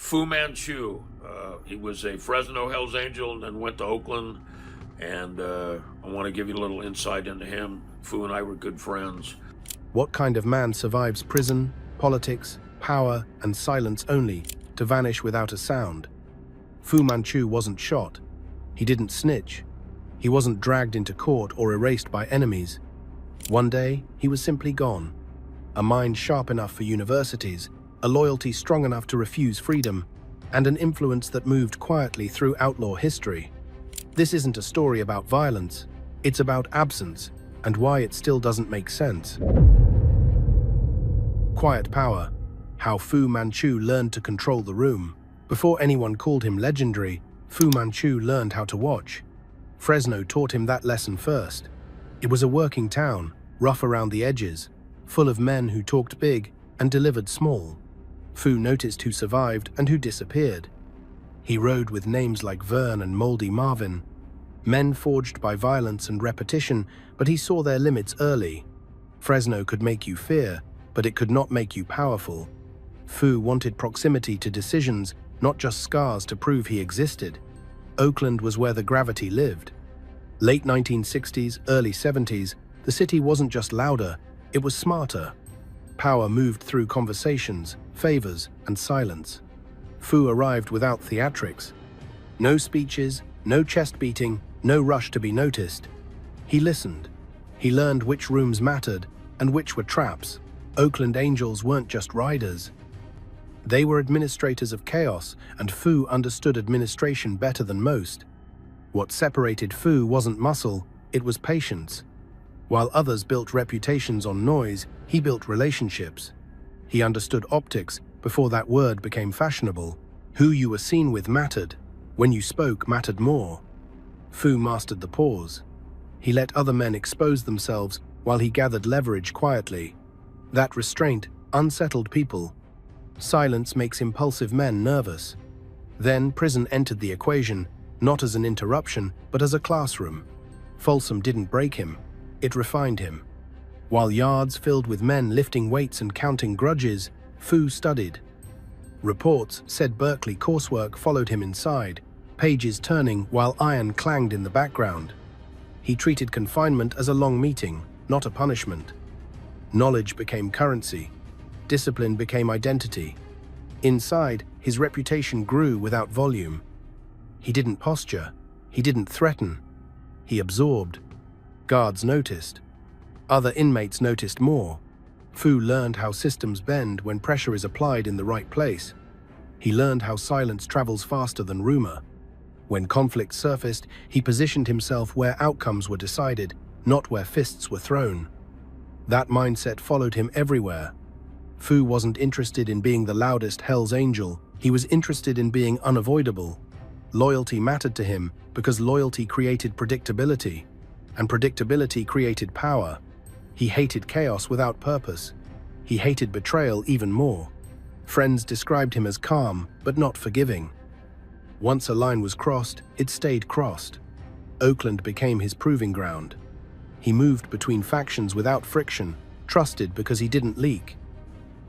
Fu Manchu. He was a Fresno Hells Angel and then went to Oakland. And I want to give you a little insight into him. Fu and I were good friends. What kind of man survives prison, politics, power, and silence only to vanish without a sound? Fu Manchu wasn't shot. He didn't snitch. He wasn't dragged into court or erased by enemies. One day, he was simply gone. A mind sharp enough for universities, a loyalty strong enough to refuse freedom, and an influence that moved quietly through outlaw history. This isn't a story about violence. It's about absence and why it still doesn't make sense. Quiet power. How Fu Manchu learned to control the room. Before anyone called him legendary, Fu Manchu learned how to watch. Fresno taught him that lesson first. It was a working town, rough around the edges, full of men who talked big and delivered small. Fu noticed who survived and who disappeared. He rode with names like Vern and Moldy Marvin, men forged by violence and repetition, but he saw their limits early. Fresno could make you fear, but it could not make you powerful. Fu wanted proximity to decisions, not just scars to prove he existed. Oakland was where the gravity lived. Late 1960s, early 70s, the city wasn't just louder, it was smarter. Power moved through conversations, favors, and silence. Fu arrived without theatrics. No speeches, no chest beating, no rush to be noticed. He listened. He learned which rooms mattered and which were traps. Oakland Angels weren't just riders. They were administrators of chaos, and Fu understood administration better than most. What separated Fu wasn't muscle, it was patience. While others built reputations on noise, he built relationships. He understood optics before that word became fashionable. Who you were seen with mattered. When you spoke mattered more. Fu mastered the pause. He let other men expose themselves while he gathered leverage quietly. That restraint unsettled people. Silence makes impulsive men nervous. Then prison entered the equation, not as an interruption, but as a classroom. Folsom didn't break him. It refined him. While yards filled with men lifting weights and counting grudges, Fu studied. Reports said Berkeley coursework followed him inside, pages turning while iron clanged in the background. He treated confinement as a long meeting, not a punishment. Knowledge became currency. Discipline became identity. Inside, his reputation grew without volume. He didn't posture. He didn't threaten. He absorbed. Guards noticed. Other inmates noticed more. Fu learned how systems bend when pressure is applied in the right place. He learned how silence travels faster than rumor. When conflict surfaced, he positioned himself where outcomes were decided, not where fists were thrown. That mindset followed him everywhere. Fu wasn't interested in being the loudest Hell's Angel. He was interested in being unavoidable. Loyalty mattered to him because loyalty created predictability, and predictability created power. He hated chaos without purpose. He hated betrayal even more. Friends described him as calm, but not forgiving. Once a line was crossed, it stayed crossed. Oakland became his proving ground. He moved between factions without friction, trusted because he didn't leak.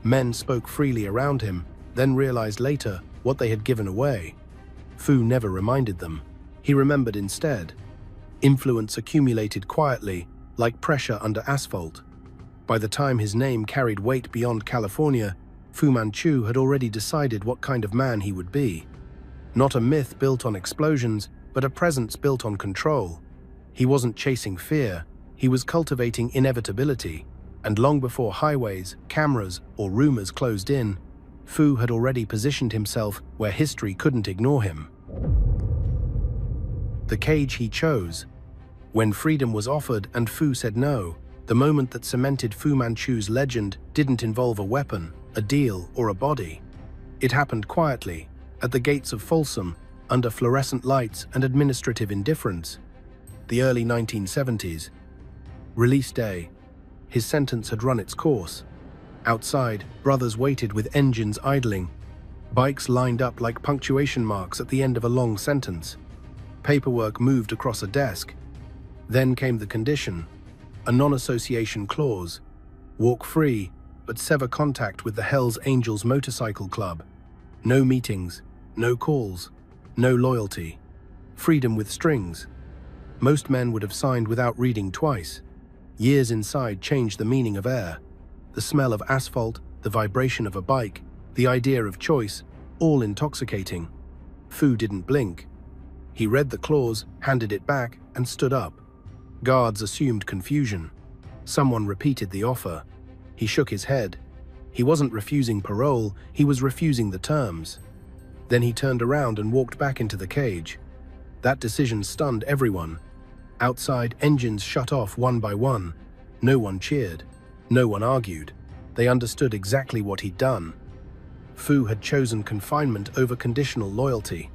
Men spoke freely around him, then realized later what they had given away. Fu never reminded them. He remembered instead. Influence accumulated quietly, like pressure under asphalt. By the time his name carried weight beyond California, Fu Manchu had already decided what kind of man he would be. Not a myth built on explosions, but a presence built on control. He wasn't chasing fear, he was cultivating inevitability. And long before highways, cameras, or rumors closed in, Fu had already positioned himself where history couldn't ignore him. The cage he chose. When freedom was offered and Fu said no, the moment that cemented Fu Manchu's legend didn't involve a weapon, a deal, or a body. It happened quietly, at the gates of Folsom, under fluorescent lights and administrative indifference. The early 1970s. Release day. His sentence had run its course. Outside, brothers waited with engines idling. Bikes lined up like punctuation marks at the end of a long sentence. Paperwork moved across a desk. Then came the condition, a non-association clause. Walk free, but sever contact with the Hells Angels Motorcycle Club. No meetings, no calls, no loyalty. Freedom with strings. Most men would have signed without reading twice. Years inside changed the meaning of air. The smell of asphalt, the vibration of a bike, the idea of choice, all intoxicating. Fu didn't blink. He read the clause, handed it back, and stood up. Guards assumed confusion. Someone repeated the offer. He shook his head. He wasn't refusing parole, he was refusing the terms. Then he turned around and walked back into the cage. That decision stunned everyone. Outside, engines shut off one by one. No one cheered. No one argued. They understood exactly what he'd done. Fu had chosen confinement over conditional loyalty.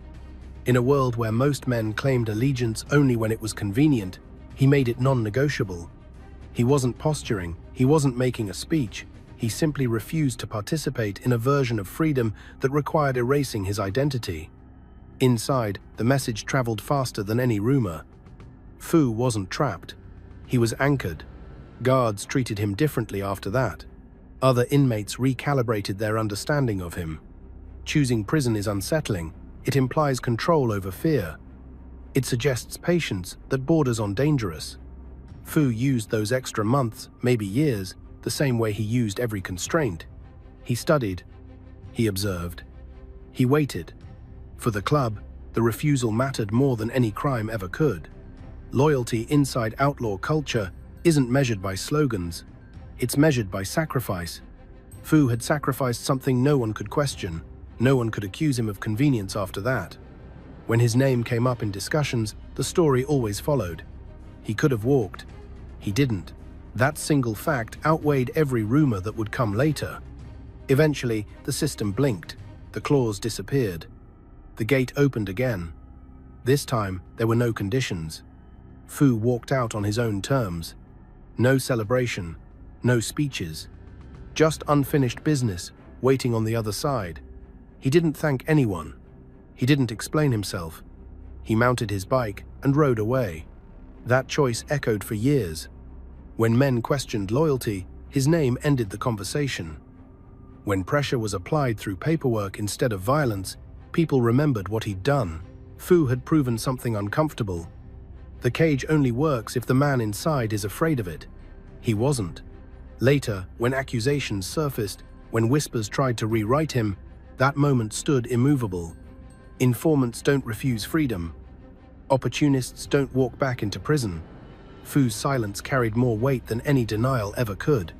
In a world where most men claimed allegiance only when it was convenient, he made it non-negotiable. He wasn't posturing, he wasn't making a speech. He simply refused to participate in a version of freedom that required erasing his identity. Inside, the message traveled faster than any rumor. Fu wasn't trapped. He was anchored. Guards treated him differently after that. Other inmates recalibrated their understanding of him. Choosing prison is unsettling. It implies control over fear. It suggests patience that borders on dangerous. Fu used those extra months, maybe years, the same way he used every constraint. He studied. He observed. He waited. For the club, the refusal mattered more than any crime ever could. Loyalty inside outlaw culture isn't measured by slogans. It's measured by sacrifice. Fu had sacrificed something no one could question. No one could accuse him of convenience after that. When his name came up in discussions, the story always followed. He could have walked. He didn't. That single fact outweighed every rumor that would come later. Eventually, the system blinked. The clause disappeared. The gate opened again. This time, there were no conditions. Fu walked out on his own terms. No celebration, no speeches. Just unfinished business, waiting on the other side. He didn't thank anyone. He didn't explain himself. He mounted his bike and rode away. That choice echoed for years. When men questioned loyalty, his name ended the conversation. When pressure was applied through paperwork instead of violence, people remembered what he'd done. Fu had proven something uncomfortable. The cage only works if the man inside is afraid of it. He wasn't. Later, when accusations surfaced, when whispers tried to rewrite him, that moment stood immovable. Informants don't refuse freedom. Opportunists don't walk back into prison. Fu's silence carried more weight than any denial ever could.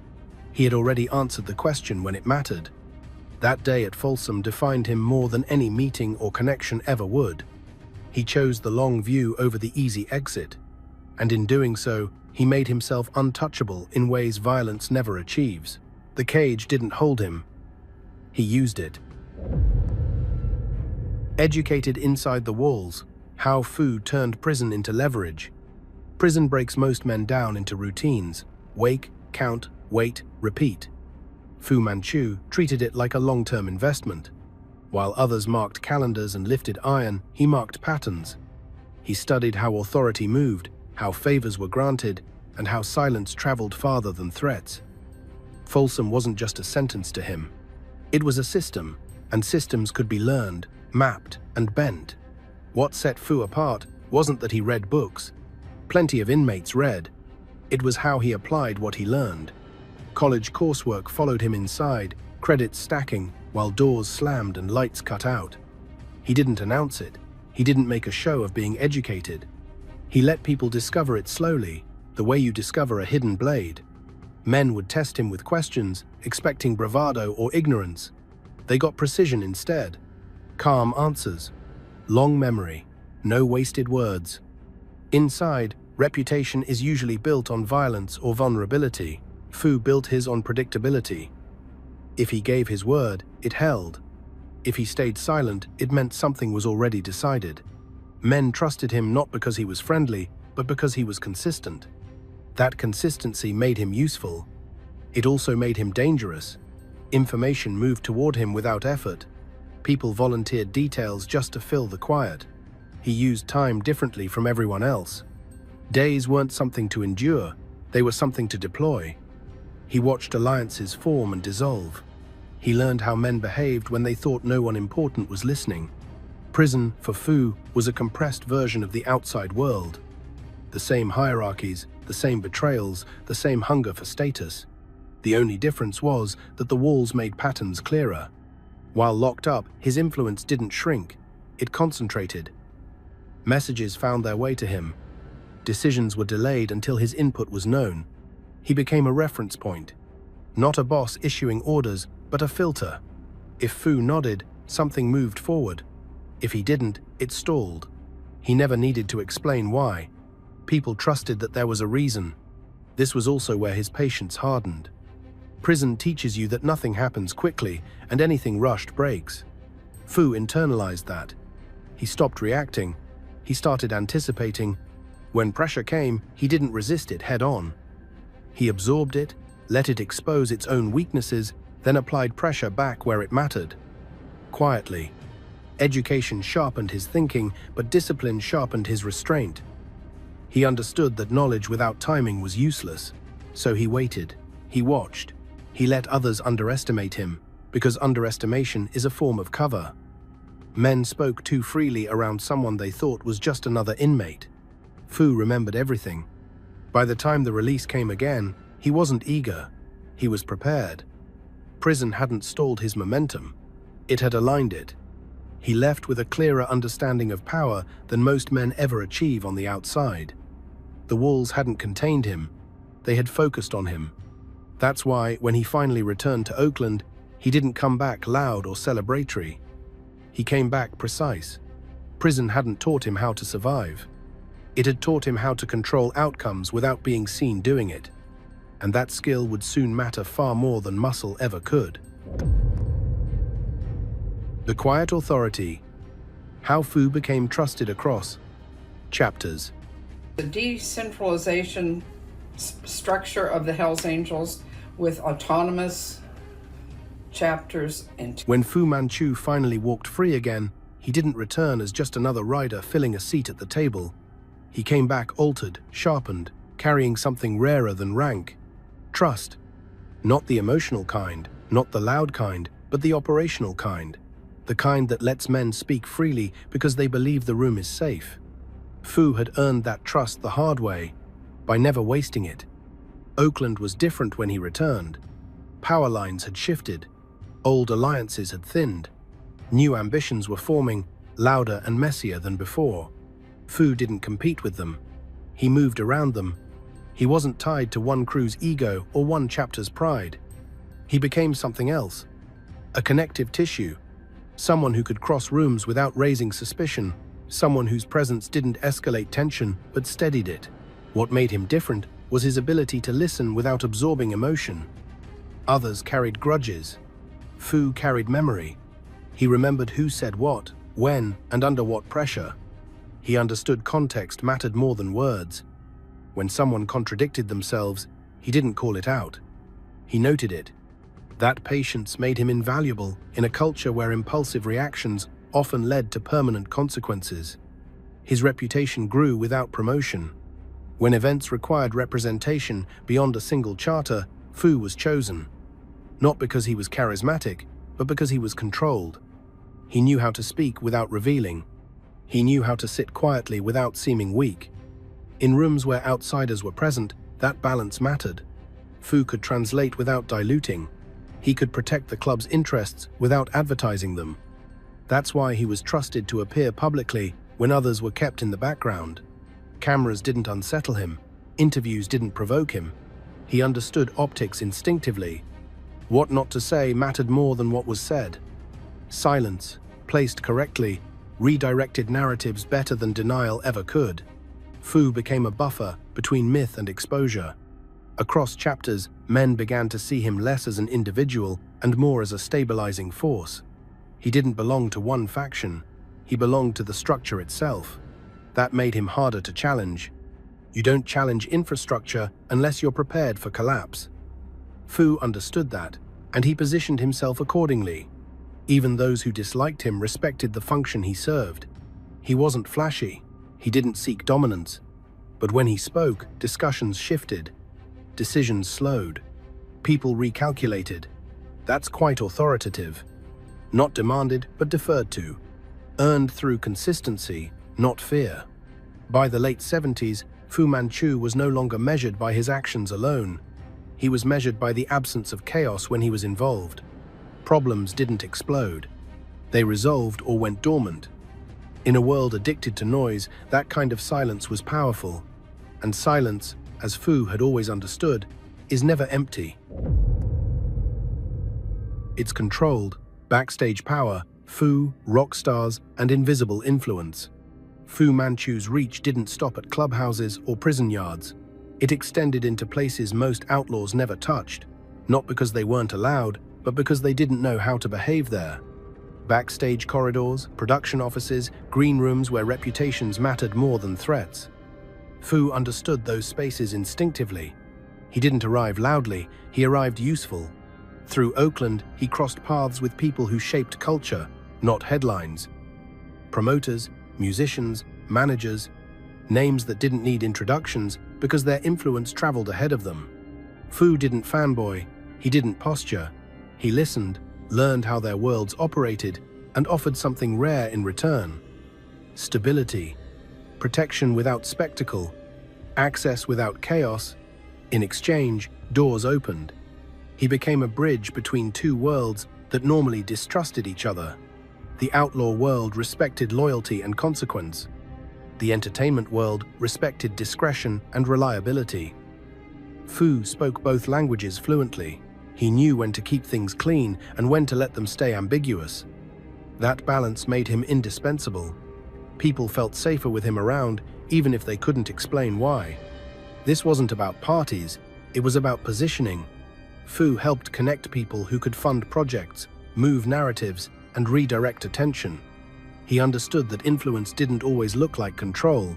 He had already answered the question when it mattered. That day at Folsom defined him more than any meeting or connection ever would. He chose the long view over the easy exit, and in doing so, he made himself untouchable in ways violence never achieves. The cage didn't hold him. He used it. Educated inside the walls, how Fu turned prison into leverage. Prison breaks most men down into routines: wake, count, wait, repeat. Fu Manchu treated it like a long-term investment. While others marked calendars and lifted iron, he marked patterns. He studied how authority moved, how favors were granted, and how silence traveled farther than threats. Folsom wasn't just a sentence to him. It was a system, and systems could be learned, mapped, and bent. What set Fu apart wasn't that he read books. Plenty of inmates read. It was how he applied what he learned. College coursework followed him inside, credits stacking, while doors slammed and lights cut out. He didn't announce it. He didn't make a show of being educated. He let people discover it slowly, the way you discover a hidden blade. Men would test him with questions, expecting bravado or ignorance. They got precision instead. Calm answers. Long memory. No wasted words. Inside, reputation is usually built on violence or vulnerability. Fu built his on predictability. If he gave his word, it held. If he stayed silent, it meant something was already decided. Men trusted him not because he was friendly, but because he was consistent. That consistency made him useful. It also made him dangerous. Information moved toward him without effort. People volunteered details just to fill the quiet. He used time differently from everyone else. Days weren't something to endure, they were something to deploy. He watched alliances form and dissolve. He learned how men behaved when they thought no one important was listening. Prison, for Fu, was a compressed version of the outside world. The same hierarchies, the same betrayals, the same hunger for status. The only difference was that the walls made patterns clearer. While locked up, his influence didn't shrink, it concentrated. Messages found their way to him. Decisions were delayed until his input was known. He became a reference point. Not a boss issuing orders, but a filter. If Fu nodded, something moved forward. If he didn't, it stalled. He never needed to explain why. People trusted that there was a reason. This was also where his patience hardened. Prison teaches you that nothing happens quickly, and anything rushed breaks. Fu internalized that. He stopped reacting. He started anticipating. When pressure came, he didn't resist it head-on. He absorbed it, let it expose its own weaknesses, then applied pressure back where it mattered. Quietly. Education sharpened his thinking, but discipline sharpened his restraint. He understood that knowledge without timing was useless, so he waited. He watched. He let others underestimate him, because underestimation is a form of cover. Men spoke too freely around someone they thought was just another inmate. Fu remembered everything. By the time the release came again, he wasn't eager. He was prepared. Prison hadn't stalled his momentum. It had aligned it. He left with a clearer understanding of power than most men ever achieve on the outside. The walls hadn't contained him. They had focused on him. That's why, when he finally returned to Oakland, he didn't come back loud or celebratory. He came back precise. Prison hadn't taught him how to survive. It had taught him how to control outcomes without being seen doing it. And that skill would soon matter far more than muscle ever could. The Quiet Authority. How Fu became trusted across chapters. The decentralization structure of the Hells Angels with autonomous chapters and When Fu Manchu finally walked free again, he didn't return as just another rider filling a seat at the table. He came back altered, sharpened, carrying something rarer than rank. Trust. Not the emotional kind, not the loud kind, but the operational kind. The kind that lets men speak freely because they believe the room is safe. Fu had earned that trust the hard way, by never wasting it. Oakland was different when he returned. Power lines had shifted. Old alliances had thinned. New ambitions were forming, louder and messier than before. Fu didn't compete with them. He moved around them. He wasn't tied to one crew's ego or one chapter's pride. He became something else. A connective tissue. Someone who could cross rooms without raising suspicion. Someone whose presence didn't escalate tension, but steadied it. What made him different was his ability to listen without absorbing emotion. Others carried grudges. Fu carried memory. He remembered who said what, when, and under what pressure. He understood context mattered more than words. When someone contradicted themselves, he didn't call it out. He noted it. That patience made him invaluable in a culture where impulsive reactions often led to permanent consequences. His reputation grew without promotion. When events required representation beyond a single charter, Fu was chosen. Not because he was charismatic, but because he was controlled. He knew how to speak without revealing. He knew how to sit quietly without seeming weak. In rooms where outsiders were present, that balance mattered. Fu could translate without diluting. He could protect the club's interests without advertising them. That's why he was trusted to appear publicly when others were kept in the background. Cameras didn't unsettle him. Interviews didn't provoke him. He understood optics instinctively. What not to say mattered more than what was said. Silence, placed correctly, redirected narratives better than denial ever could. Fu became a buffer between myth and exposure. Across chapters, men began to see him less as an individual and more as a stabilizing force. He didn't belong to one faction. He belonged to the structure itself. That made him harder to challenge. You don't challenge infrastructure unless you're prepared for collapse. Fu understood that, and he positioned himself accordingly. Even those who disliked him respected the function he served. He wasn't flashy. He didn't seek dominance. But when he spoke, discussions shifted. Decisions slowed. People recalculated. That's quite authoritative. Not demanded, but deferred to. Earned through consistency, not fear. By the late 70s, Fu Manchu was no longer measured by his actions alone. He was measured by the absence of chaos when he was involved. Problems didn't explode. They resolved or went dormant. In a world addicted to noise, that kind of silence was powerful. And silence, as Fu had always understood, is never empty. It's controlled, backstage power, Fu, rock stars, and invisible influence. Fu Manchu's reach didn't stop at clubhouses or prison yards. It extended into places most outlaws never touched, not because they weren't allowed, but because they didn't know how to behave there. Backstage corridors, production offices, green rooms where reputations mattered more than threats. Fu understood those spaces instinctively. He didn't arrive loudly, he arrived useful. Through Oakland, he crossed paths with people who shaped culture, not headlines. Promoters, musicians, managers, names that didn't need introductions because their influence traveled ahead of them. Fu didn't fanboy, he didn't posture. He listened, learned how their worlds operated, and offered something rare in return. Stability, protection without spectacle, access without chaos. In exchange, doors opened. He became a bridge between two worlds that normally distrusted each other. The outlaw world respected loyalty and consequence. The entertainment world respected discretion and reliability. Fu spoke both languages fluently. He knew when to keep things clean and when to let them stay ambiguous. That balance made him indispensable. People felt safer with him around, even if they couldn't explain why. This wasn't about parties, it was about positioning. Fu helped connect people who could fund projects, move narratives, and redirect attention. He understood that influence didn't always look like control.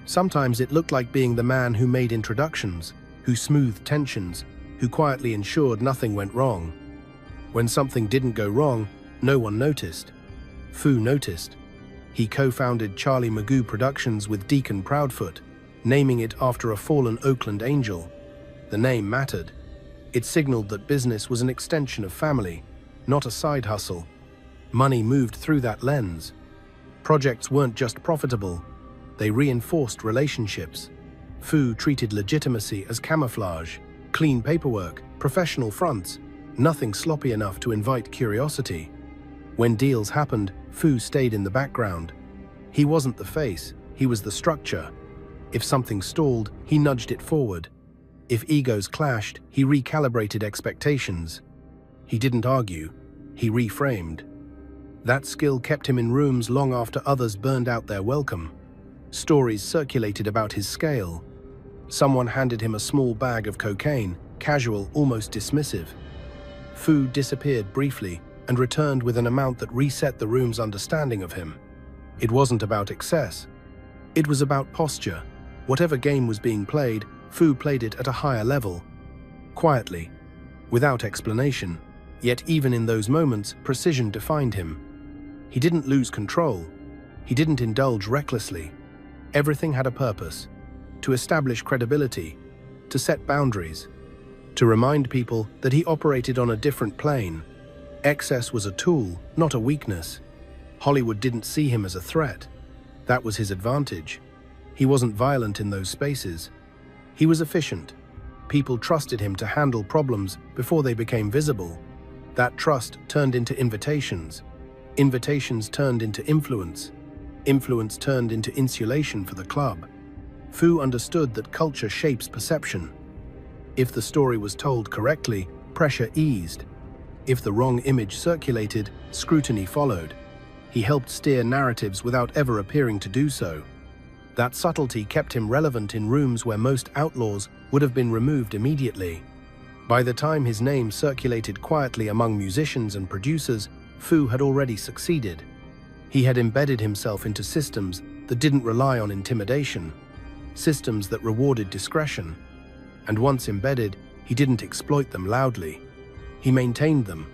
Sometimes it looked like being the man who made introductions, who smoothed tensions, who quietly ensured nothing went wrong. When something didn't go wrong, no one noticed. Fu noticed. He co-founded Charlie Magoo Productions with Deacon Proudfoot, naming it after a fallen Oakland angel. The name mattered. It signaled that business was an extension of family, not a side hustle. Money moved through that lens. Projects weren't just profitable, they reinforced relationships. Fu treated legitimacy as camouflage, clean paperwork, professional fronts, nothing sloppy enough to invite curiosity. When deals happened, Fu stayed in the background. He wasn't the face, he was the structure. If something stalled, he nudged it forward. If egos clashed, he recalibrated expectations. He didn't argue, he reframed. That skill kept him in rooms long after others burned out their welcome. Stories circulated about his scale. Someone handed him a small bag of cocaine, casual, almost dismissive. Fu disappeared briefly and returned with an amount that reset the room's understanding of him. It wasn't about excess. It was about posture. Whatever game was being played, Fu played it at a higher level. Quietly, without explanation. Yet even in those moments, precision defined him. He didn't lose control. He didn't indulge recklessly. Everything had a purpose. To establish credibility, to set boundaries, to remind people that he operated on a different plane. Excess was a tool, not a weakness. Hollywood didn't see him as a threat. That was his advantage. He wasn't violent in those spaces. He was efficient. People trusted him to handle problems before they became visible. That trust turned into invitations. Invitations turned into influence. Influence turned into insulation for the club. Fu understood that culture shapes perception. If the story was told correctly, pressure eased. If the wrong image circulated, scrutiny followed. He helped steer narratives without ever appearing to do so. That subtlety kept him relevant in rooms where most outlaws would have been removed immediately. By the time his name circulated quietly among musicians and producers, Fu had already succeeded. He had embedded himself into systems that didn't rely on intimidation, systems that rewarded discretion. And once embedded, he didn't exploit them loudly. He maintained them.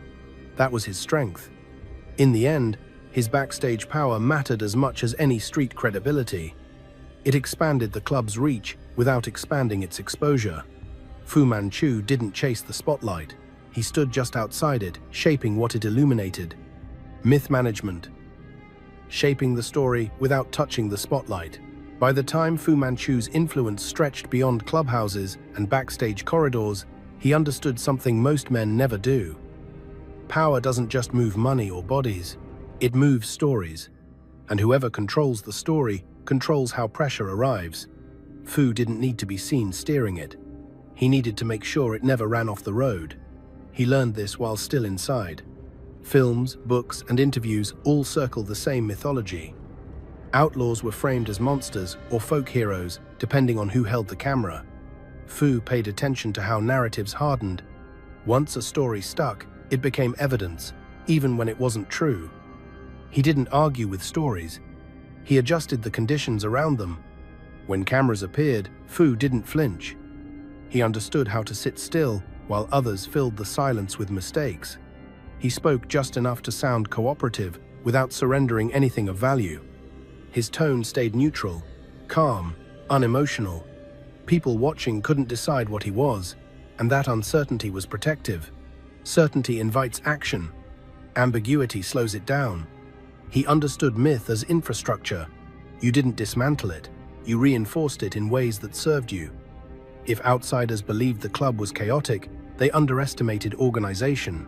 That was his strength. In the end, his backstage power mattered as much as any street credibility. It expanded the club's reach without expanding its exposure. Fu Manchu didn't chase the spotlight. He stood just outside it, shaping what it illuminated. Myth management. Shaping the story without touching the spotlight. By the time Fu Manchu's influence stretched beyond clubhouses and backstage corridors, he understood something most men never do. Power doesn't just move money or bodies, it moves stories. And whoever controls the story controls how pressure arrives. Fu didn't need to be seen steering it. He needed to make sure it never ran off the road. He learned this while still inside. Films, books, and interviews all circle the same mythology. Outlaws were framed as monsters or folk heroes, depending on who held the camera. Fu paid attention to how narratives hardened. Once a story stuck, it became evidence, even when it wasn't true. He didn't argue with stories. He adjusted the conditions around them. When cameras appeared, Fu didn't flinch. He understood how to sit still while others filled the silence with mistakes. He spoke just enough to sound cooperative without surrendering anything of value. His tone stayed neutral, calm, unemotional. People watching couldn't decide what he was, and that uncertainty was protective. Certainty invites action. Ambiguity slows it down. He understood myth as infrastructure. You didn't dismantle it, you reinforced it in ways that served you. If outsiders believed the club was chaotic, they underestimated organization.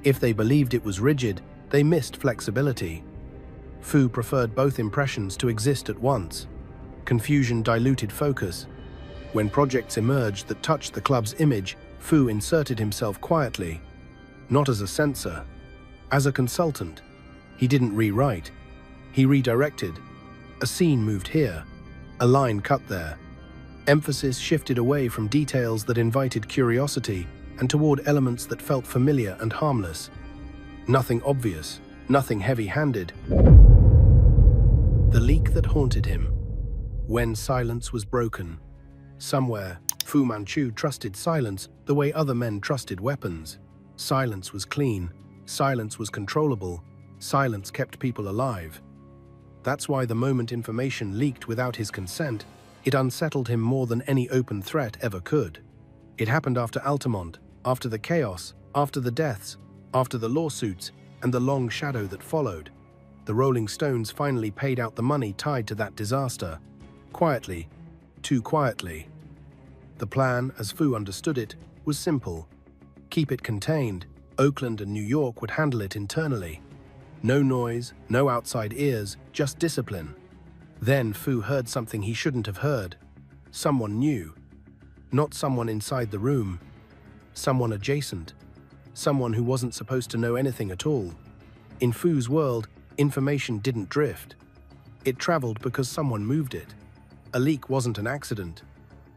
If they believed it was rigid, they missed flexibility. Fu preferred both impressions to exist at once. Confusion diluted focus. When projects emerged that touched the club's image, Fu inserted himself quietly. Not as a censor, as a consultant. He didn't rewrite. He redirected. A scene moved here, a line cut there. Emphasis shifted away from details that invited curiosity and toward elements that felt familiar and harmless. Nothing obvious, nothing heavy-handed. The leak that haunted him. When silence was broken. Somewhere, Fu Manchu trusted silence the way other men trusted weapons. Silence was clean, silence was controllable, silence kept people alive. That's why the moment information leaked without his consent, it unsettled him more than any open threat ever could. It happened after Altamont, after the chaos, after the deaths, after the lawsuits, and the long shadow that followed. The Rolling Stones finally paid out the money tied to that disaster. Quietly, too quietly. The plan, as Fu understood it, was simple. Keep it contained. Oakland and New York would handle it internally. No noise, no outside ears, just discipline. Then Fu heard something he shouldn't have heard. Someone new. Not someone inside the room. Someone adjacent. Someone who wasn't supposed to know anything at all. In Fu's world, information didn't drift. It traveled because someone moved it. A leak wasn't an accident.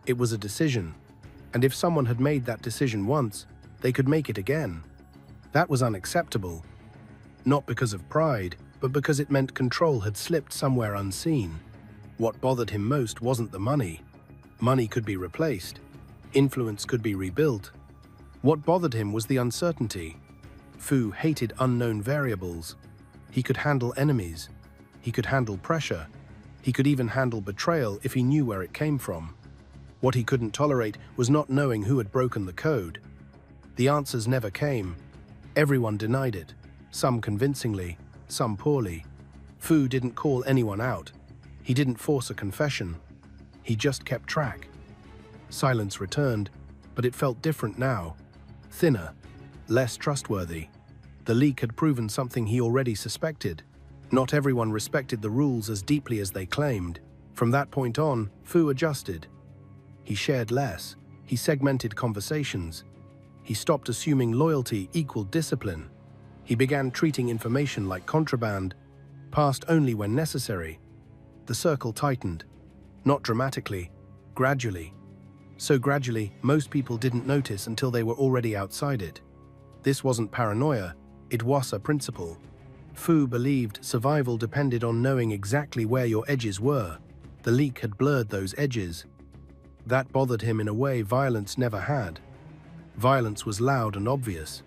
It was a decision. And if someone had made that decision once, they could make it again. That was unacceptable. Not because of pride, but because it meant control had slipped somewhere unseen. What bothered him most wasn't the money. Money could be replaced. Influence could be rebuilt. What bothered him was the uncertainty. Fu hated unknown variables. He could handle enemies. He could handle pressure. He could even handle betrayal if he knew where it came from. What he couldn't tolerate was not knowing who had broken the code. The answers never came. Everyone denied it, some convincingly, some poorly. Fu didn't call anyone out. He didn't force a confession. He just kept track. Silence returned, but it felt different now. Thinner, less trustworthy. The leak had proven something he already suspected. Not everyone respected the rules as deeply as they claimed. From that point on, Fu adjusted. He shared less. He segmented conversations. He stopped assuming loyalty equaled discipline. He began treating information like contraband, passed only when necessary. The circle tightened. Not dramatically, gradually. So gradually, most people didn't notice until they were already outside it. This wasn't paranoia, it was a principle. Fu believed survival depended on knowing exactly where your edges were. The leak had blurred those edges. That bothered him in a way violence never had. Violence was loud and obvious.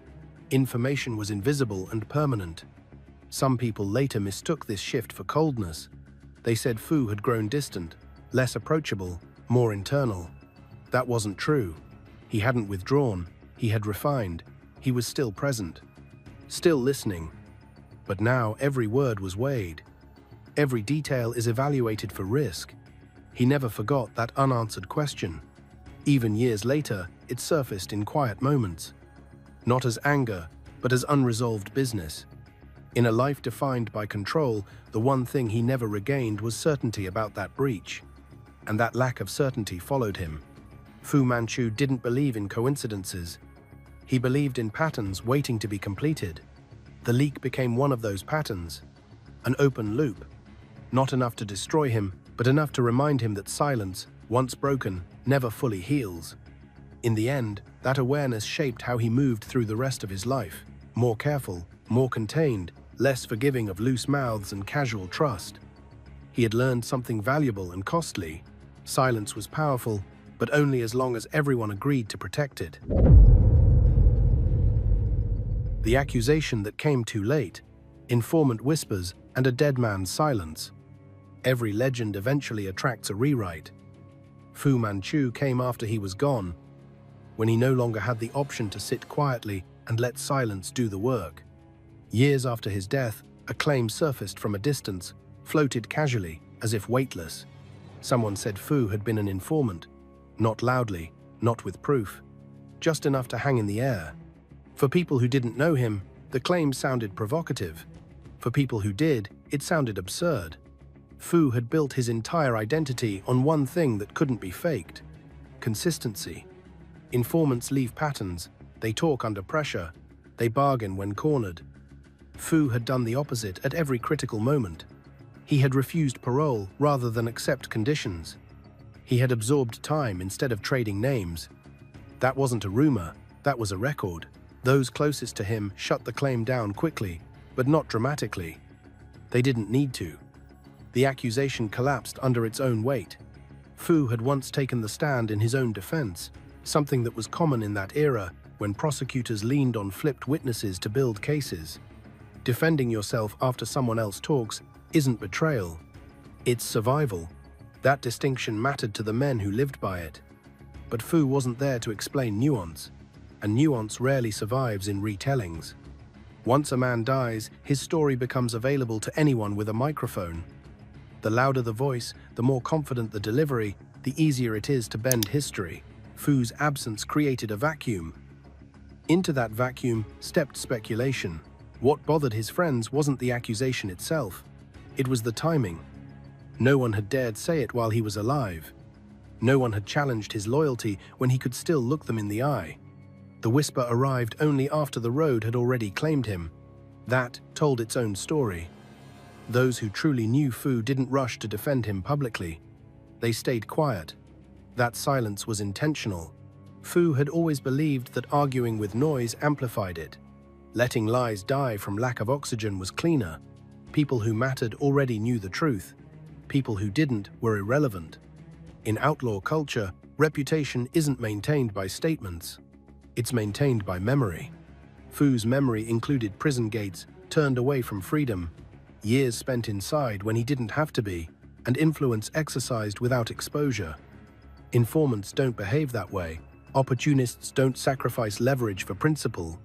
Information was invisible and permanent. Some people later mistook this shift for coldness. They said Fu had grown distant, less approachable, more internal. That wasn't true. He hadn't withdrawn, he had refined. He was still present, still listening, but now every word was weighed. Every detail is evaluated for risk. He never forgot that unanswered question. Even years later, it surfaced in quiet moments, not as anger, but as unresolved business. In a life defined by control, the one thing he never regained was certainty about that breach. And that lack of certainty followed him. Fu Manchu didn't believe in coincidences. He believed in patterns waiting to be completed. The leak became one of those patterns, an open loop, not enough to destroy him, but enough to remind him that silence, once broken, never fully heals. In the end, that awareness shaped how he moved through the rest of his life, more careful, more contained, less forgiving of loose mouths and casual trust. He had learned something valuable and costly. Silence was powerful, but only as long as everyone agreed to protect it. The accusation that came too late, informant whispers, and a dead man's silence. Every legend eventually attracts a rewrite. Fu Manchu came after he was gone, when he no longer had the option to sit quietly and let silence do the work. Years after his death, a claim surfaced from a distance, floated casually, as if weightless. Someone said Fu had been an informant, not loudly, not with proof, just enough to hang in the air. For people who didn't know him, the claim sounded provocative. For people who did, it sounded absurd. Fu had built his entire identity on one thing that couldn't be faked: consistency. Informants leave patterns, they talk under pressure, they bargain when cornered. Fu had done the opposite at every critical moment. He had refused parole rather than accept conditions. He had absorbed time instead of trading names. That wasn't a rumor, that was a record. Those closest to him shut the claim down quickly, but not dramatically. They didn't need to. The accusation collapsed under its own weight. Fu had once taken the stand in his own defense, something that was common in that era when prosecutors leaned on flipped witnesses to build cases. Defending yourself after someone else talks isn't betrayal, it's survival. That distinction mattered to the men who lived by it. But Fu wasn't there to explain nuance, and nuance rarely survives in retellings. Once a man dies, his story becomes available to anyone with a microphone. The louder the voice, the more confident the delivery, the easier it is to bend history. Fu's absence created a vacuum. Into that vacuum stepped speculation. What bothered his friends wasn't the accusation itself. It was the timing. No one had dared say it while he was alive. No one had challenged his loyalty when he could still look them in the eye. The whisper arrived only after the road had already claimed him. That told its own story. Those who truly knew Fu didn't rush to defend him publicly. They stayed quiet. That silence was intentional. Fu had always believed that arguing with noise amplified it. Letting lies die from lack of oxygen was cleaner. People who mattered already knew the truth. People who didn't were irrelevant. In outlaw culture, reputation isn't maintained by statements. It's maintained by memory. Fu's memory included prison gates, turned away from freedom, years spent inside when he didn't have to be, and influence exercised without exposure. Informants don't behave that way. Opportunists don't sacrifice leverage for principle.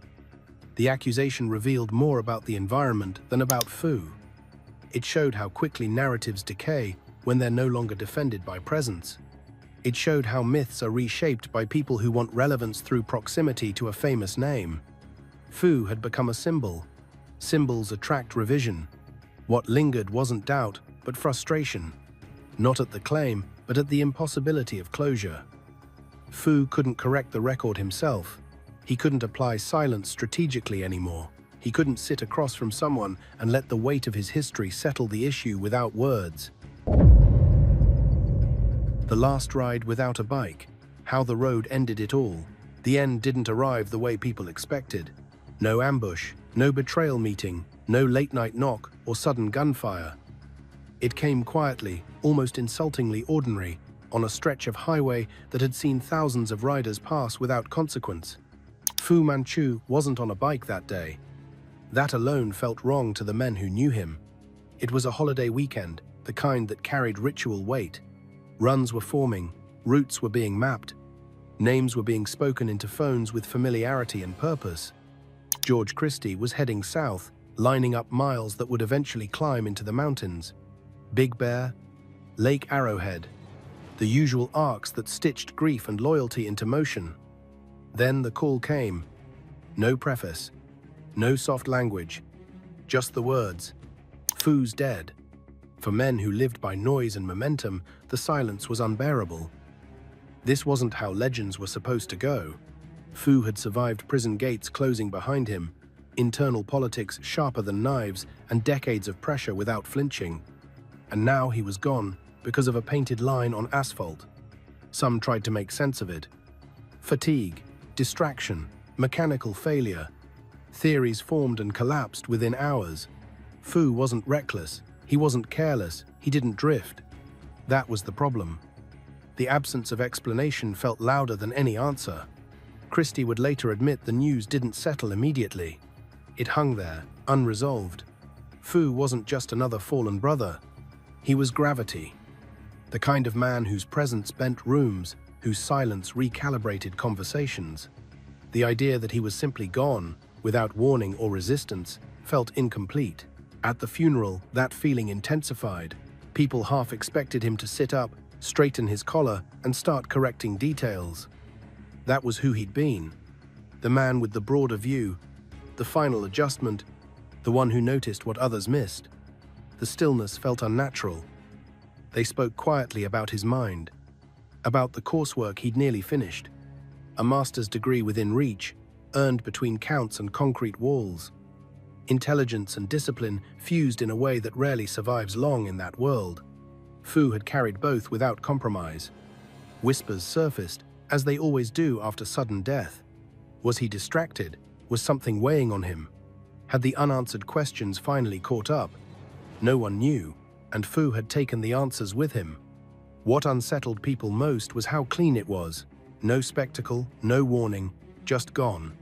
The accusation revealed more about the environment than about Fu. It showed how quickly narratives decay when they're no longer defended by presence. It showed how myths are reshaped by people who want relevance through proximity to a famous name. Fu had become a symbol. Symbols attract revision. What lingered wasn't doubt, but frustration. Not at the claim, but at the impossibility of closure. Fu couldn't correct the record himself. He couldn't apply silence strategically anymore. He couldn't sit across from someone and let the weight of his history settle the issue without words. The last ride without a bike. How the road ended it all. The end didn't arrive the way people expected. No ambush, no betrayal meeting, no late-night knock or sudden gunfire. It came quietly, almost insultingly ordinary, on a stretch of highway that had seen thousands of riders pass without consequence. Fu Manchu wasn't on a bike that day. That alone felt wrong to the men who knew him. It was a holiday weekend, the kind that carried ritual weight. Runs were forming, routes were being mapped, names were being spoken into phones with familiarity and purpose. George Christie was heading south, lining up miles that would eventually climb into the mountains. Big Bear, Lake Arrowhead, the usual arcs that stitched grief and loyalty into motion. Then the call came. No preface, no soft language, just the words, "Foo's dead." For men who lived by noise and momentum, the silence was unbearable. This wasn't how legends were supposed to go. Foo had survived prison gates closing behind him, internal politics sharper than knives, and decades of pressure without flinching. And now he was gone because of a painted line on asphalt. Some tried to make sense of it. Fatigue, distraction, mechanical failure. Theories formed and collapsed within hours. Foo wasn't reckless, he wasn't careless, he didn't drift. That was the problem. The absence of explanation felt louder than any answer. Christie would later admit the news didn't settle immediately. It hung there, unresolved. Foo wasn't just another fallen brother. He was gravity. The kind of man whose presence bent rooms, whose silence recalibrated conversations. The idea that he was simply gone, without warning or resistance, felt incomplete. At the funeral, that feeling intensified. People half expected him to sit up, straighten his collar, and start correcting details. That was who he'd been. The man with the broader view, the final adjustment, the one who noticed what others missed. The stillness felt unnatural. They spoke quietly about his mind, about the coursework he'd nearly finished, a master's degree within reach, earned between counts and concrete walls. Intelligence and discipline fused in a way that rarely survives long in that world. Foo had carried both without compromise. Whispers surfaced, as they always do after sudden death. Was he distracted? Was something weighing on him? Had the unanswered questions finally caught up? No one knew, and Foo had taken the answers with him. What unsettled people most was how clean it was. No spectacle, no warning, just gone.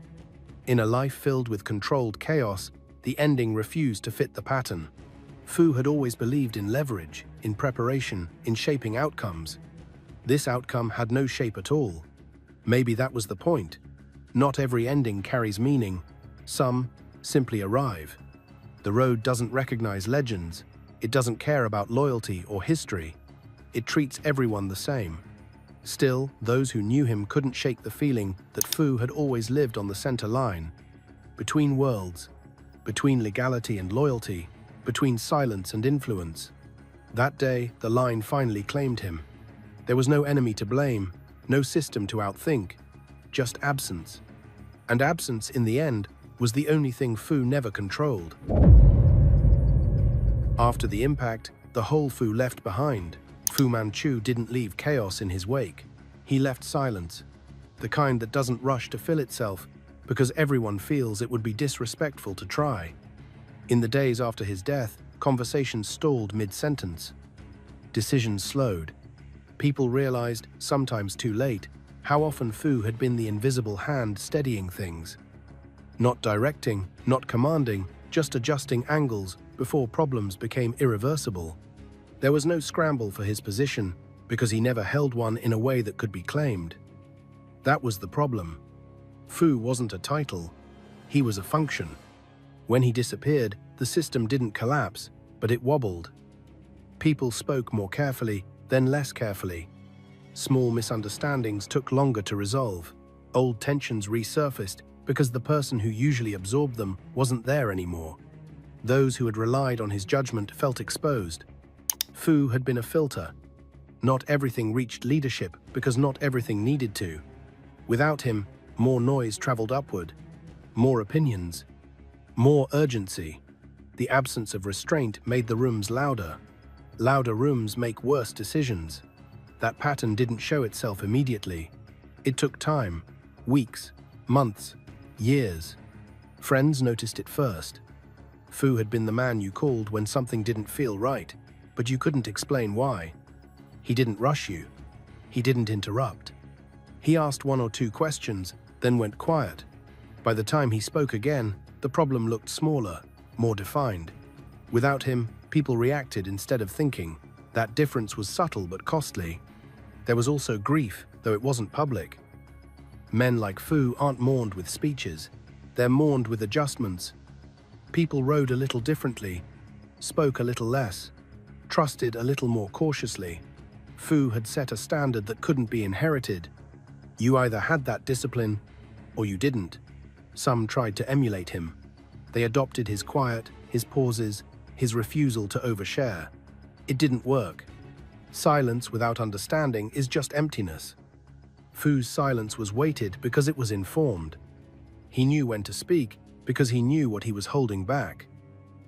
In a life filled with controlled chaos, the ending refused to fit the pattern. Foo had always believed in leverage, in preparation, in shaping outcomes. This outcome had no shape at all. Maybe that was the point. Not every ending carries meaning. Some simply arrive. The road doesn't recognize legends. It doesn't care about loyalty or history. It treats everyone the same. Still, those who knew him couldn't shake the feeling that Foo had always lived on the center line. Between worlds, between legality and loyalty, between silence and influence. That day, the line finally claimed him. There was no enemy to blame, no system to outthink, just absence. And absence, in the end, was the only thing Foo never controlled. After the impact, the hole Foo left behind. Fu Manchu didn't leave chaos in his wake. He left silence, the kind that doesn't rush to fill itself because everyone feels it would be disrespectful to try. In the days after his death, conversations stalled mid-sentence. Decisions slowed. People realized, sometimes too late, how often Foo had been the invisible hand steadying things. Not directing, not commanding, just adjusting angles before problems became irreversible. There was no scramble for his position because he never held one in a way that could be claimed. That was the problem. Foo wasn't a title. He was a function. When he disappeared, the system didn't collapse, but it wobbled. People spoke more carefully, then less carefully. Small misunderstandings took longer to resolve. Old tensions resurfaced because the person who usually absorbed them wasn't there anymore. Those who had relied on his judgment felt exposed. Foo had been a filter. Not everything reached leadership because not everything needed to. Without him, more noise traveled upward, more opinions, more urgency. The absence of restraint made the rooms louder. Louder rooms make worse decisions. That pattern didn't show itself immediately. It took time, weeks, months, years. Friends noticed it first. Foo had been the man you called when something didn't feel right, but you couldn't explain why. He didn't rush you. He didn't interrupt. He asked one or two questions, then went quiet. By the time he spoke again, the problem looked smaller, more defined. Without him, people reacted instead of thinking. That difference was subtle but costly. There was also grief, though it wasn't public. Men like Foo aren't mourned with speeches. They're mourned with adjustments. People rode a little differently, spoke a little less, trusted a little more cautiously. Fu had set a standard that couldn't be inherited. You either had that discipline or you didn't. Some tried to emulate him. They adopted his quiet, his pauses, his refusal to overshare. It didn't work. Silence without understanding is just emptiness. Fu's silence was weighted because it was informed. He knew when to speak because he knew what he was holding back.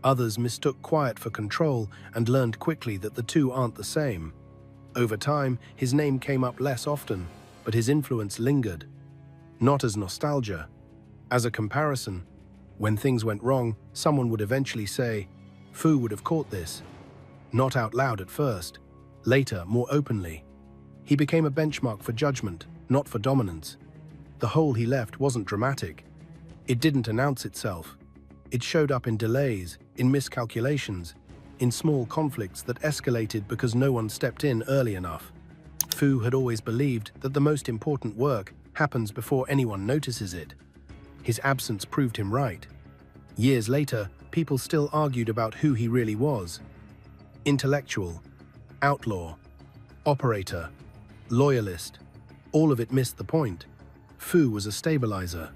Others mistook quiet for control and learned quickly that the two aren't the same. Over time, his name came up less often, but his influence lingered. Not as nostalgia, as a comparison. When things went wrong, someone would eventually say, Fu would have caught this. Not out loud at first, later more openly. He became a benchmark for judgment, not for dominance. The hole he left wasn't dramatic. It didn't announce itself. It showed up in delays, in miscalculations, in small conflicts that escalated because no one stepped in early enough. Fu had always believed that the most important work happens before anyone notices it. His absence proved him right. Years later, people still argued about who he really was. Intellectual, outlaw, operator, loyalist, all of it missed the point. Fu was a stabilizer.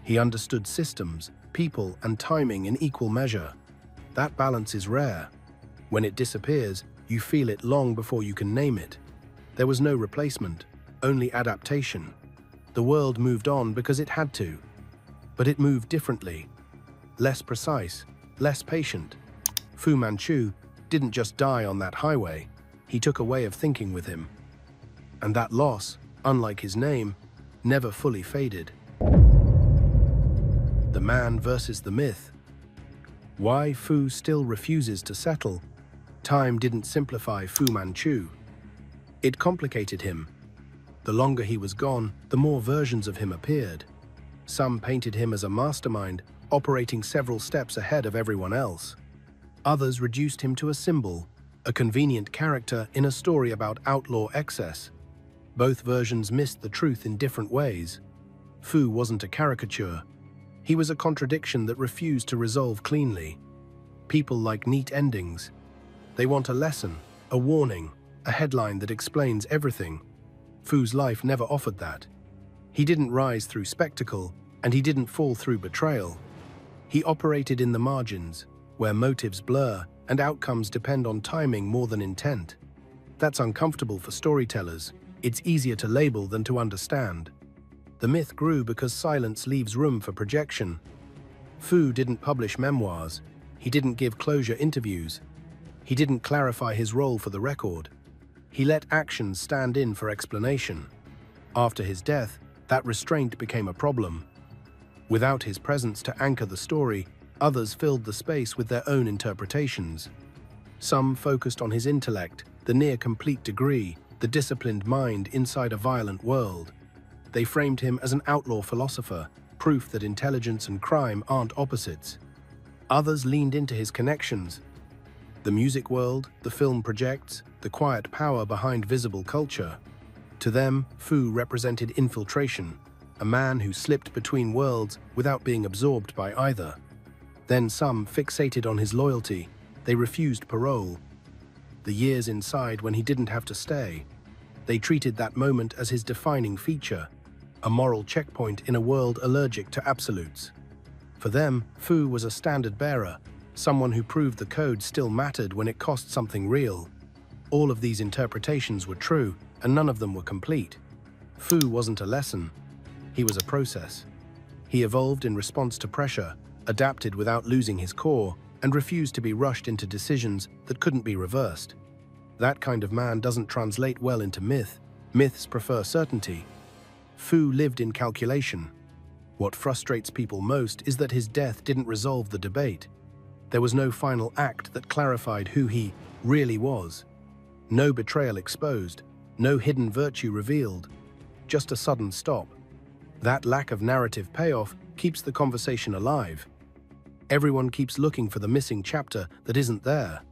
He understood systems, people, and timing in equal measure. That balance is rare. When it disappears, you feel it long before you can name it. There was no replacement, only adaptation. The world moved on because it had to. But it moved differently. Less precise, less patient. Fu Manchu didn't just die on that highway. He took a way of thinking with him. And that loss, unlike his name, never fully faded. The man versus the myth. Why Fu still refuses to settle? Time didn't simplify Fu Manchu. It complicated him. The longer he was gone, the more versions of him appeared. Some painted him as a mastermind, operating several steps ahead of everyone else. Others reduced him to a symbol, a convenient character in a story about outlaw excess. Both versions missed the truth in different ways. Fu wasn't a caricature. He was a contradiction that refused to resolve cleanly. People like neat endings. They want a lesson, a warning, a headline that explains everything. Fu's life never offered that. He didn't rise through spectacle, and he didn't fall through betrayal. He operated in the margins, where motives blur and outcomes depend on timing more than intent. That's uncomfortable for storytellers. It's easier to label than to understand. The myth grew because silence leaves room for projection. Fu didn't publish memoirs. He didn't give closure interviews. He didn't clarify his role for the record. He let actions stand in for explanation. After his death, that restraint became a problem. Without his presence to anchor the story, others filled the space with their own interpretations. Some focused on his intellect, the near-complete degree, the disciplined mind inside a violent world. They framed him as an outlaw philosopher, proof that intelligence and crime aren't opposites. Others leaned into his connections. The music world, the film projects, the quiet power behind visible culture. To them, Fu represented infiltration, a man who slipped between worlds without being absorbed by either. Then some fixated on his loyalty. They refused parole. The years inside when he didn't have to stay. They treated that moment as his defining feature, a moral checkpoint in a world allergic to absolutes. For them, Fu was a standard bearer, someone who proved the code still mattered when it cost something real. All of these interpretations were true, and none of them were complete. Fu wasn't a lesson. He was a process. He evolved in response to pressure, adapted without losing his core, and refused to be rushed into decisions that couldn't be reversed. That kind of man doesn't translate well into myth. Myths prefer certainty. Fu lived in calculation. What frustrates people most is that his death didn't resolve the debate. There was no final act that clarified who he really was. No betrayal exposed, no hidden virtue revealed, just a sudden stop. That lack of narrative payoff keeps the conversation alive. Everyone keeps looking for the missing chapter that isn't there.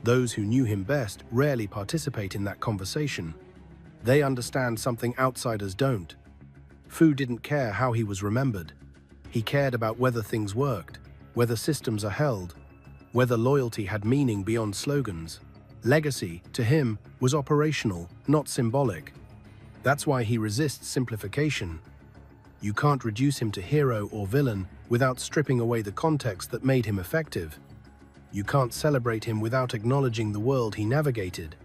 Those who knew him best rarely participate in that conversation. They understand something outsiders don't. Fu didn't care how he was remembered. He cared about whether things worked, whether systems are held, whether loyalty had meaning beyond slogans. Legacy, to him, was operational, not symbolic. That's why he resists simplification. You can't reduce him to hero or villain without stripping away the context that made him effective. You can't celebrate him without acknowledging the world he navigated.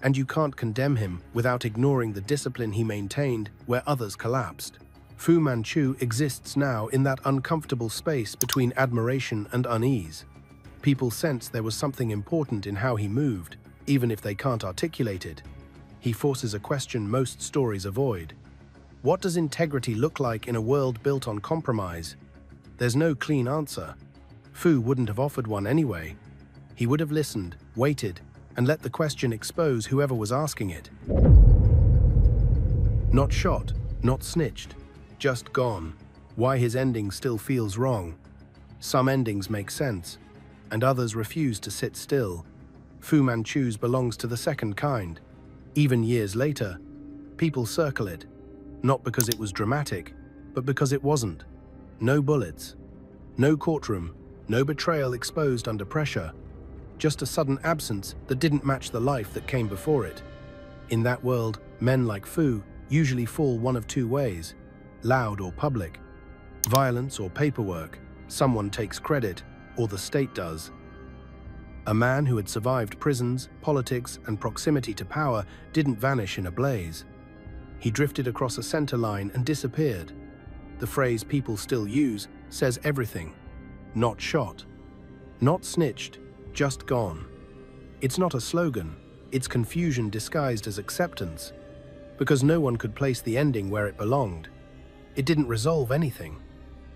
And you can't condemn him without ignoring the discipline he maintained where others collapsed. Fu Manchu exists now in that uncomfortable space between admiration and unease. People sense there was something important in how he moved, even if they can't articulate it. He forces a question most stories avoid. What does integrity look like in a world built on compromise? There's no clean answer. Fu wouldn't have offered one anyway. He would have listened, waited, and let the question expose whoever was asking it. Not shot, not snitched, just gone. Why his ending still feels wrong. Some endings make sense, and others refuse to sit still. Fu Manchu's belongs to the second kind. Even years later, people circle it, not because it was dramatic, but because it wasn't. No bullets, no courtroom, no betrayal exposed under pressure, just a sudden absence that didn't match the life that came before it. In that world, men like Fu usually fall one of two ways, loud or public, violence or paperwork, someone takes credit, or the state does. A man who had survived prisons, politics, and proximity to power didn't vanish in a blaze. He drifted across a center line and disappeared. The phrase people still use says everything. Not shot, not snitched, just gone. It's not a slogan, it's confusion disguised as acceptance, because no one could place the ending where it belonged. It didn't resolve anything.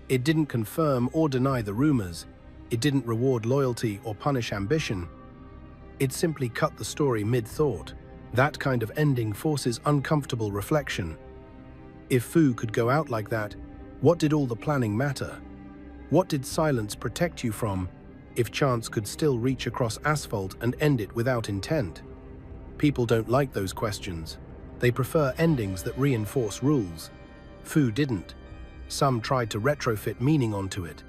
It didn't confirm or deny the rumors. It didn't reward loyalty or punish ambition. It simply cut the story mid-thought. That kind of ending forces uncomfortable reflection. If Fu could go out like that, what did all the planning matter? What did silence protect you from, if chance could still reach across asphalt and end it without intent? People don't like those questions. They prefer endings that reinforce rules. Fu didn't. Some tried to retrofit meaning onto it.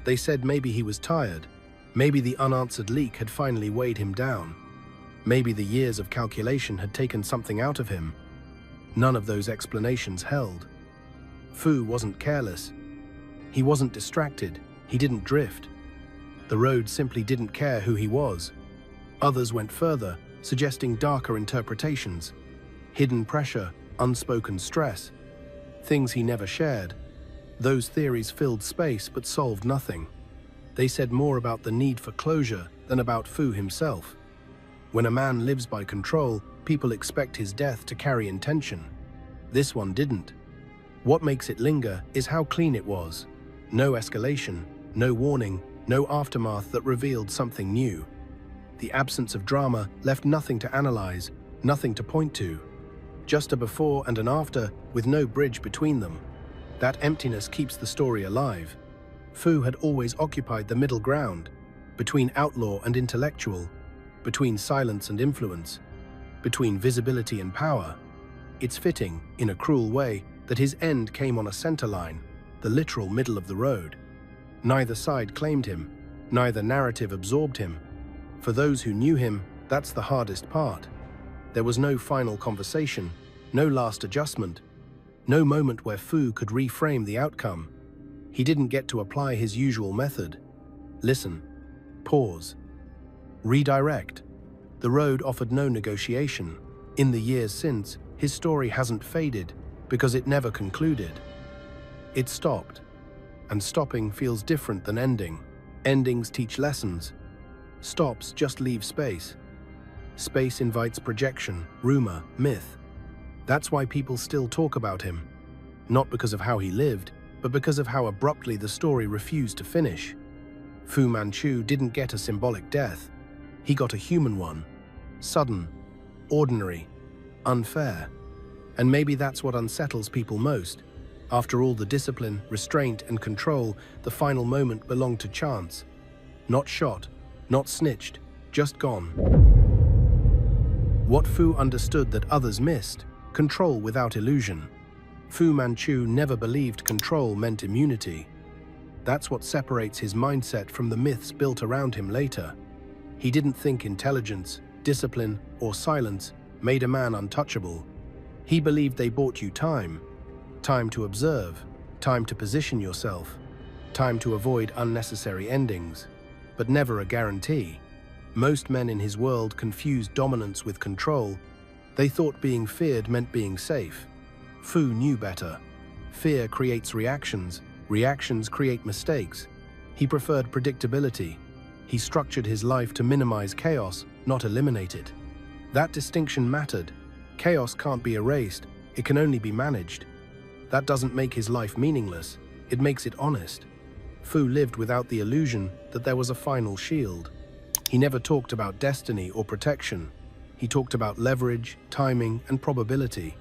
They said maybe he was tired. Maybe the unanswered leak had finally weighed him down. Maybe the years of calculation had taken something out of him. None of those explanations held. Fu wasn't careless. He wasn't distracted. He didn't drift. The road simply didn't care who he was. Others went further, suggesting darker interpretations. Hidden pressure, unspoken stress. Things he never shared. Those theories filled space but solved nothing. They said more about the need for closure than about Fu himself. When a man lives by control, people expect his death to carry intention. This one didn't. What makes it linger is how clean it was. No escalation, no warning, no aftermath that revealed something new. The absence of drama left nothing to analyze, nothing to point to. Just a before and an after with no bridge between them. That emptiness keeps the story alive. Fu had always occupied the middle ground, between outlaw and intellectual, between silence and influence, between visibility and power. It's fitting, in a cruel way, that his end came on a center line, the literal middle of the road. Neither side claimed him, neither narrative absorbed him. For those who knew him, that's the hardest part. There was no final conversation, no last adjustment, no moment where Fu could reframe the outcome. He didn't get to apply his usual method. Listen, pause, redirect. The road offered no negotiation. In the years since, his story hasn't faded because it never concluded. It stopped, and stopping feels different than ending. Endings teach lessons. Stops just leave space. Space invites projection, rumor, myth. That's why people still talk about him. Not because of how he lived, but because of how abruptly the story refused to finish. Fu Manchu didn't get a symbolic death. He got a human one. Sudden, ordinary, unfair. And maybe that's what unsettles people most. After all the discipline, restraint, and control, the final moment belonged to chance. Not shot, not snitched, just gone. What Fu understood that others missed: control without illusion. Fu Manchu never believed control meant immunity. That's what separates his mindset from the myths built around him later. He didn't think intelligence, discipline, or silence made a man untouchable. He believed they bought you time. Time to observe, time to position yourself, time to avoid unnecessary endings, but never a guarantee. Most men in his world confused dominance with control. They thought being feared meant being safe. Fu knew better. Fear creates reactions. Reactions create mistakes. He preferred predictability. He structured his life to minimize chaos, not eliminate it. That distinction mattered. Chaos can't be erased. It can only be managed. That doesn't make his life meaningless. It makes it honest. Fu lived without the illusion that there was a final shield. He never talked about destiny or protection. He talked about leverage, timing, and probability.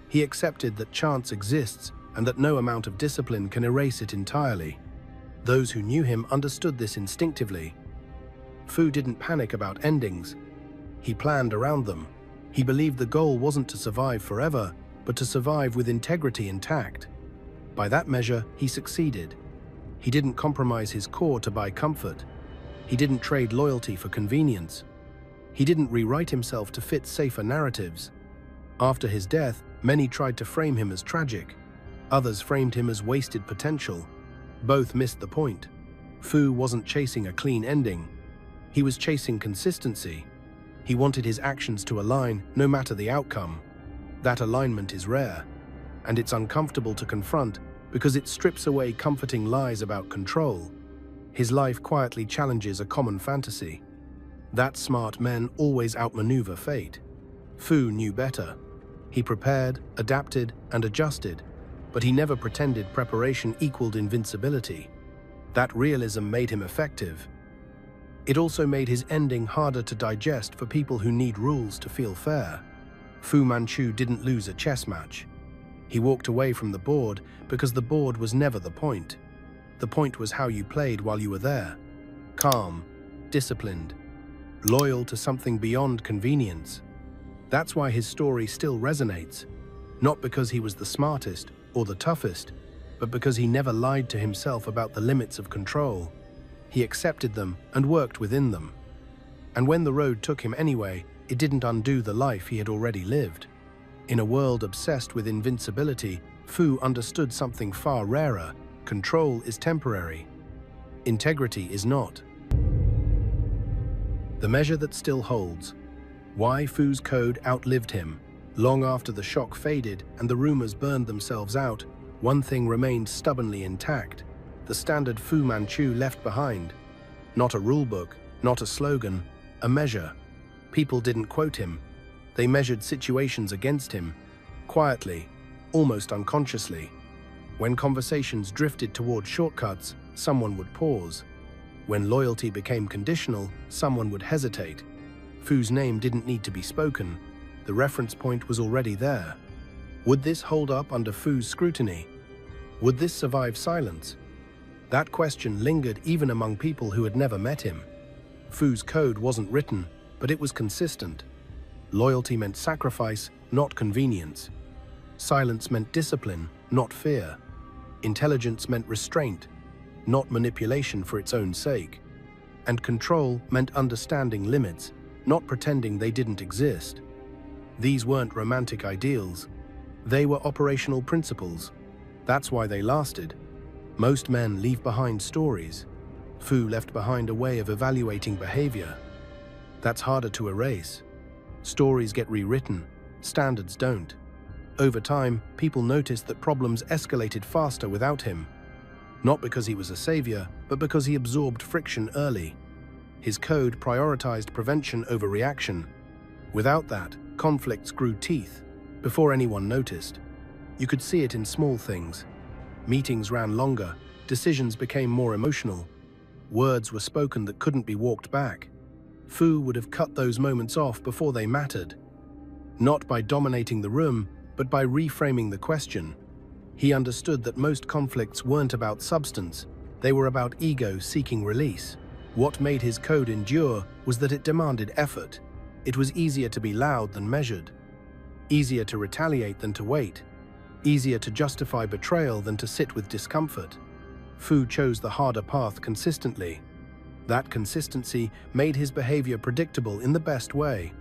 He accepted that chance exists and that no amount of discipline can erase it entirely. Those who knew him understood this instinctively. Fu didn't panic about endings. He planned around them. He believed the goal wasn't to survive forever, but to survive with integrity intact. By that measure, he succeeded. He didn't compromise his core to buy comfort. He didn't trade loyalty for convenience. He didn't rewrite himself to fit safer narratives. After his death, many tried to frame him as tragic. Others framed him as wasted potential. Both missed the point. Fu wasn't chasing a clean ending. He was chasing consistency. He wanted his actions to align no matter the outcome. That alignment is rare, and it's uncomfortable to confront because it strips away comforting lies about control. His life quietly challenges a common fantasy. That smart men always outmaneuver fate. Fu knew better. He prepared, adapted, and adjusted, but he never pretended preparation equaled invincibility. That realism made him effective. It also made his ending harder to digest for people who need rules to feel fair. Fu Manchu didn't lose a chess match. He walked away from the board because the board was never the point. The point was how you played while you were there. Calm, disciplined, loyal to something beyond convenience. That's why his story still resonates. Not because he was the smartest or the toughest, but because he never lied to himself about the limits of control. He accepted them and worked within them. And when the road took him anyway, it didn't undo the life he had already lived. In a world obsessed with invincibility, Fu understood something far rarer. Control is temporary. Integrity is not. The measure that still holds. Why Fu's code outlived him. Long after the shock faded and the rumors burned themselves out, one thing remained stubbornly intact. The standard Fu Manchu left behind. Not a rulebook, not a slogan, a measure. People didn't quote him. They measured situations against him, quietly, almost unconsciously. When conversations drifted toward shortcuts, someone would pause. When loyalty became conditional, someone would hesitate. Fu's name didn't need to be spoken. The reference point was already there. Would this hold up under Fu's scrutiny? Would this survive silence? That question lingered even among people who had never met him. Fu's code wasn't written, but it was consistent. Loyalty meant sacrifice, not convenience. Silence meant discipline, not fear. Intelligence meant restraint, not manipulation for its own sake. And control meant understanding limits, not pretending they didn't exist. These weren't romantic ideals. They were operational principles. That's why they lasted. Most men leave behind stories. Fu left behind a way of evaluating behavior. That's harder to erase. Stories get rewritten, standards don't. Over time, people noticed that problems escalated faster without him. Not because he was a savior, but because he absorbed friction early. His code prioritized prevention over reaction. Without that, conflicts grew teeth, before anyone noticed. You could see it in small things. Meetings ran longer, decisions became more emotional. Words were spoken that couldn't be walked back. Fu would have cut those moments off before they mattered. Not by dominating the room, but by reframing the question. He understood that most conflicts weren't about substance, they were about ego seeking release. What made his code endure was that it demanded effort. It was easier to be loud than measured. Easier to retaliate than to wait. Easier to justify betrayal than to sit with discomfort. Fu chose the harder path consistently. That consistency made his behavior predictable in the best way.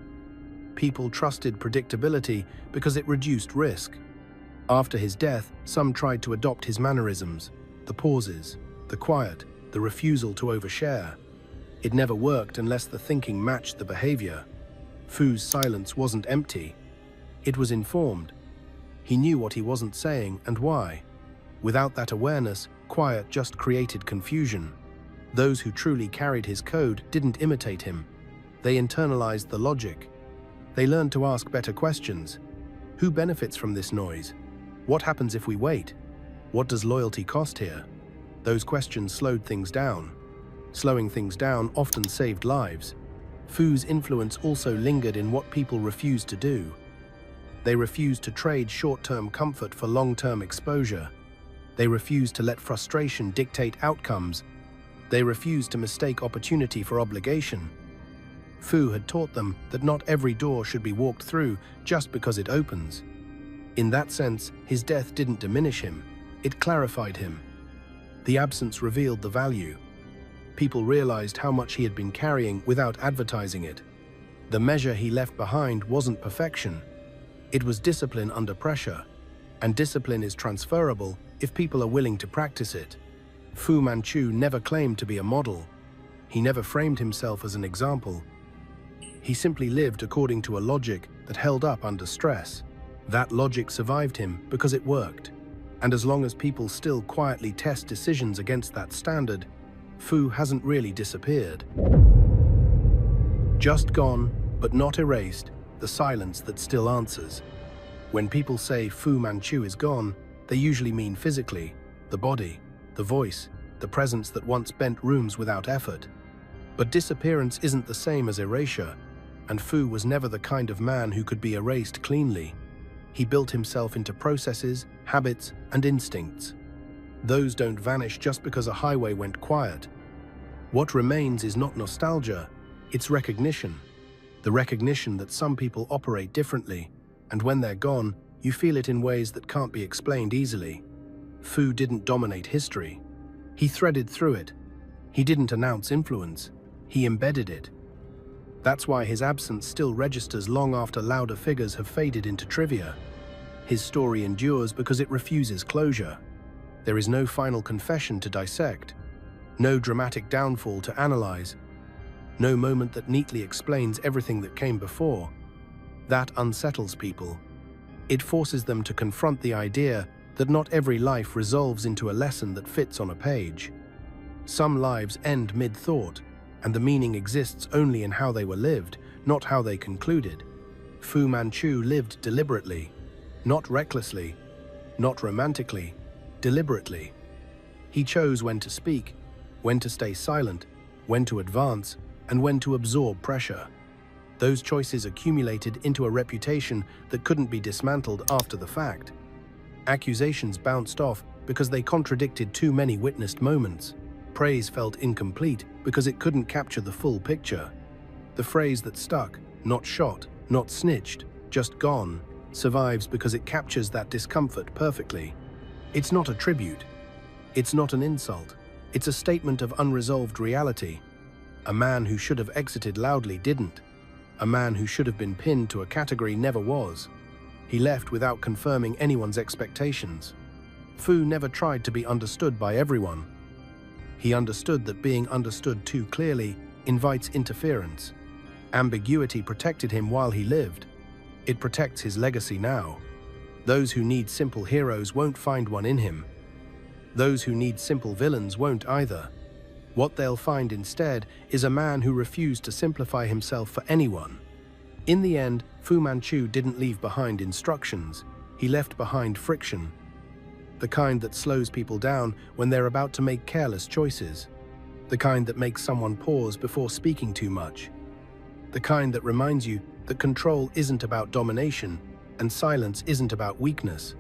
People trusted predictability because it reduced risk. After his death, some tried to adopt his mannerisms, the pauses, the quiet, the refusal to overshare. It never worked unless the thinking matched the behavior. Fu's silence wasn't empty. It was informed. He knew what he wasn't saying and why. Without that awareness, quiet just created confusion. Those who truly carried his code didn't imitate him. They internalized the logic. They learned to ask better questions. Who benefits from this noise? What happens if we wait? What does loyalty cost here? Those questions slowed things down. Slowing things down often saved lives. Fu's influence also lingered in what people refused to do. They refused to trade short-term comfort for long-term exposure. They refused to let frustration dictate outcomes. They refused to mistake opportunity for obligation. Fu had taught them that not every door should be walked through just because it opens. In that sense, his death didn't diminish him. It clarified him. The absence revealed the value. People realized how much he had been carrying without advertising it. The measure he left behind wasn't perfection. It was discipline under pressure. And discipline is transferable if people are willing to practice it. Fu Manchu never claimed to be a model. He never framed himself as an example. He simply lived according to a logic that held up under stress. That logic survived him because it worked. And as long as people still quietly test decisions against that standard, Fu hasn't really disappeared. Just gone, but not erased, the silence that still answers. When people say Fu Manchu is gone, they usually mean physically, the body, the voice, the presence that once bent rooms without effort. But disappearance isn't the same as erasure, and Fu was never the kind of man who could be erased cleanly. He built himself into processes, habits, and instincts. Those don't vanish just because a highway went quiet. What remains is not nostalgia, it's recognition. The recognition that some people operate differently, and when they're gone, you feel it in ways that can't be explained easily. Fu didn't dominate history. He threaded through it. He didn't announce influence. He embedded it. That's why his absence still registers long after louder figures have faded into trivia. His story endures because it refuses closure. There is no final confession to dissect, no dramatic downfall to analyze, no moment that neatly explains everything that came before. That unsettles people. It forces them to confront the idea that not every life resolves into a lesson that fits on a page. Some lives end mid-thought, and the meaning exists only in how they were lived, not how they concluded. Fu Manchu lived deliberately, not recklessly, not romantically, deliberately. He chose when to speak, when to stay silent, when to advance, and when to absorb pressure. Those choices accumulated into a reputation that couldn't be dismantled after the fact. Accusations bounced off because they contradicted too many witnessed moments. Praise felt incomplete because it couldn't capture the full picture. The phrase that stuck, not shot, not snitched, just gone, survives because it captures that discomfort perfectly. It's not a tribute. It's not an insult. It's a statement of unresolved reality. A man who should have exited loudly didn't. A man who should have been pinned to a category never was. He left without confirming anyone's expectations. Fu never tried to be understood by everyone. He understood that being understood too clearly invites interference. Ambiguity protected him while he lived. It protects his legacy now. Those who need simple heroes won't find one in him. Those who need simple villains won't either. What they'll find instead is a man who refused to simplify himself for anyone. In the end, Fu Manchu didn't leave behind instructions. He left behind friction. The kind that slows people down when they're about to make careless choices. The kind that makes someone pause before speaking too much. The kind that reminds you that control isn't about domination and silence isn't about weakness.